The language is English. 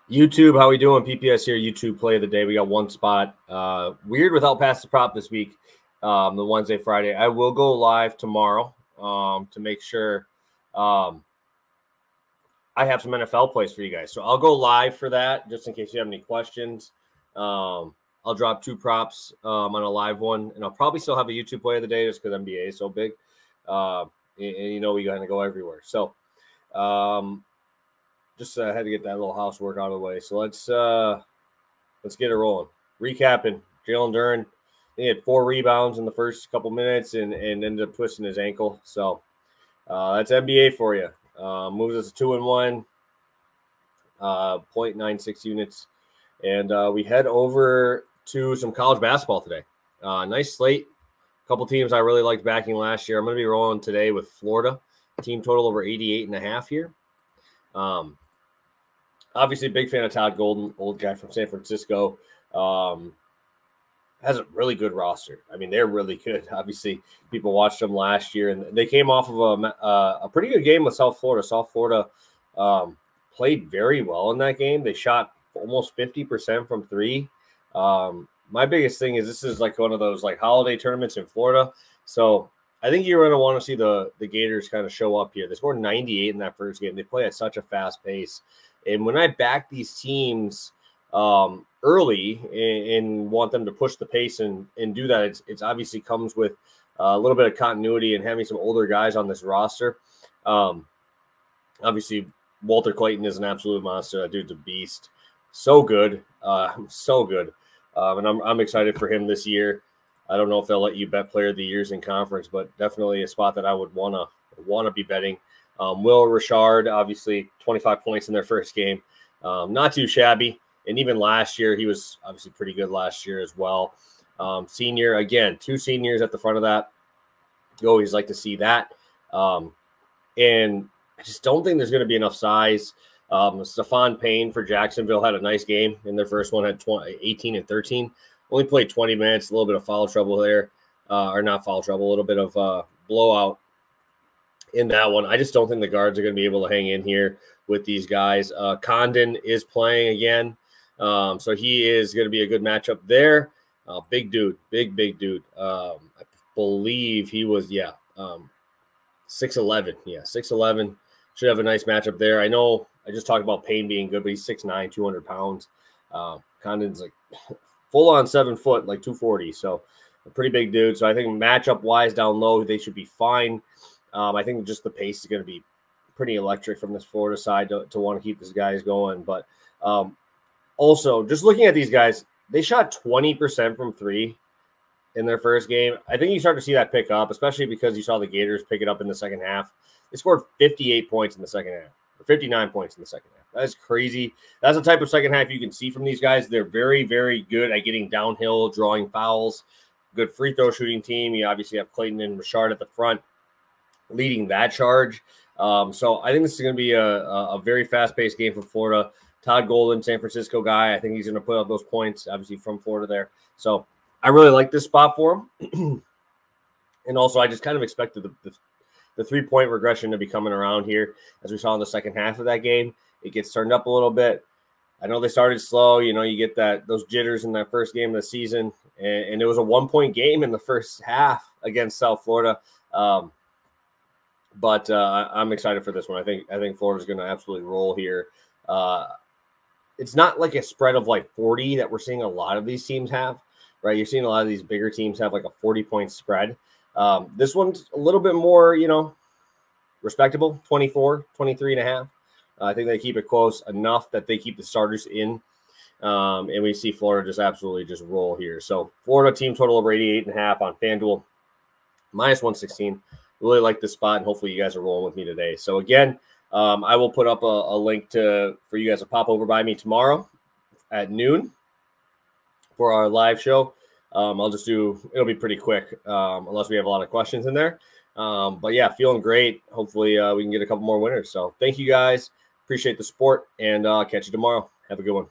YouTube, how we doing? PPS here, YouTube play of the day. We got one spot. Weird without pass the prop this week, the Wednesday, Friday. I will go live tomorrow to make sure I have some NFL plays for you guys. So I'll go live for that just in case you have any questions. I'll drop two props on a live one, and I'll probably still have a YouTube play of the day just because NBA is so big. And you know we got to go everywhere. So just had to get that little housework out of the way. So let's get it rolling. Recapping, Jalen Duren, he had 4 rebounds in the first couple minutes and ended up twisting his ankle. So that's NBA for you. Moves us to 2-1, 0.96 units. And we head over to some college basketball today. Nice slate. A couple teams I really liked backing last year. I'm going to be rolling today with Florida. Team total over 88.5 here. Obviously, big fan of Todd Golden, old guy from San Francisco. Has a really good roster. I mean, they're really good. Obviously, people watched them last year, and they came off of a pretty good game with South Florida. South Florida played very well in that game. They shot almost 50% from 3. My biggest thing is this is like one of those like holiday tournaments in Florida. So I think you're going to want to see the Gators kind of show up here. They scored 98 in that first game. They play at such a fast pace. And when I back these teams early and want them to push the pace and do that, it's obviously comes with a little bit of continuity and having some older guys on this roster. Obviously, Walter Clayton is an absolute monster. That dude's a beast. So good. So good. And I'm excited for him this year. I don't know if they'll let you bet player of the years in conference, but definitely a spot that I would want to be betting. Will Richard, obviously 25 points in their first game. Not too shabby. And even last year, he was obviously pretty good last year as well. Senior, again, 2 seniors at the front of that. You always like to see that. And I just don't think there's going to be enough size. Stephon Payne for Jacksonville had a nice game in their first one, had 18 and 13. Only played 20 minutes, a little bit of foul trouble there. Or not foul trouble, a little bit of blowout in that one. I just don't think the guards are going to be able to hang in here with these guys. Condon is playing again. So he is going to be a good matchup there. Big dude, big dude. I believe he was, 6'11". Yeah, 6'11". Should have a nice matchup there. I know I just talked about Payne being good, but he's 6'9", 200 pounds. Condon's like full on 7 foot, like 240. So a pretty big dude. So I think matchup wise down low, they should be fine. I think just the pace is going to be pretty electric from this Florida side to want to keep these guys going. But also, just looking at these guys, they shot 20% from 3 in their first game. I think you start to see that pick up, especially because you saw the Gators pick it up in the second half. They scored 58 points in the second half, or 59 points in the second half. That is crazy. That's the type of second half you can see from these guys. They're very, very good at getting downhill, drawing fouls. Good free throw shooting team. You obviously have Clayton and Richard at the front leading that charge. So I think this is going to be a very fast-paced game for Florida. Todd Golden, San Francisco guy. I think he's going to put up those points, obviously, from Florida there. So I really like this spot for him. And also, I just kind of expected the 3-point regression to be coming around here, as we saw in the second half of that game. It gets turned up a little bit. I know they started slow. You know, you get those jitters in that first game of the season. And it was a 1-point game in the first half against South Florida. But I'm excited for this one. I think Florida's going to absolutely roll here. It's not like a spread of like 40 that we're seeing a lot of these teams have, right? You're seeing a lot of these bigger teams have like a 40-point spread. This one's a little bit more, respectable, 24, 23.5. I think they keep it close enough that they keep the starters in. And we see Florida just absolutely just roll here. So Florida team total over 88.5 on FanDuel, -116. Really like this spot, and hopefully you guys are rolling with me today. So again, I will put up a link for you guys to pop over by me tomorrow at noon for our live show. It'll be pretty quick unless we have a lot of questions in there. But yeah, feeling great. Hopefully we can get a couple more winners. So thank you guys. Appreciate the support, and catch you tomorrow. Have a good one.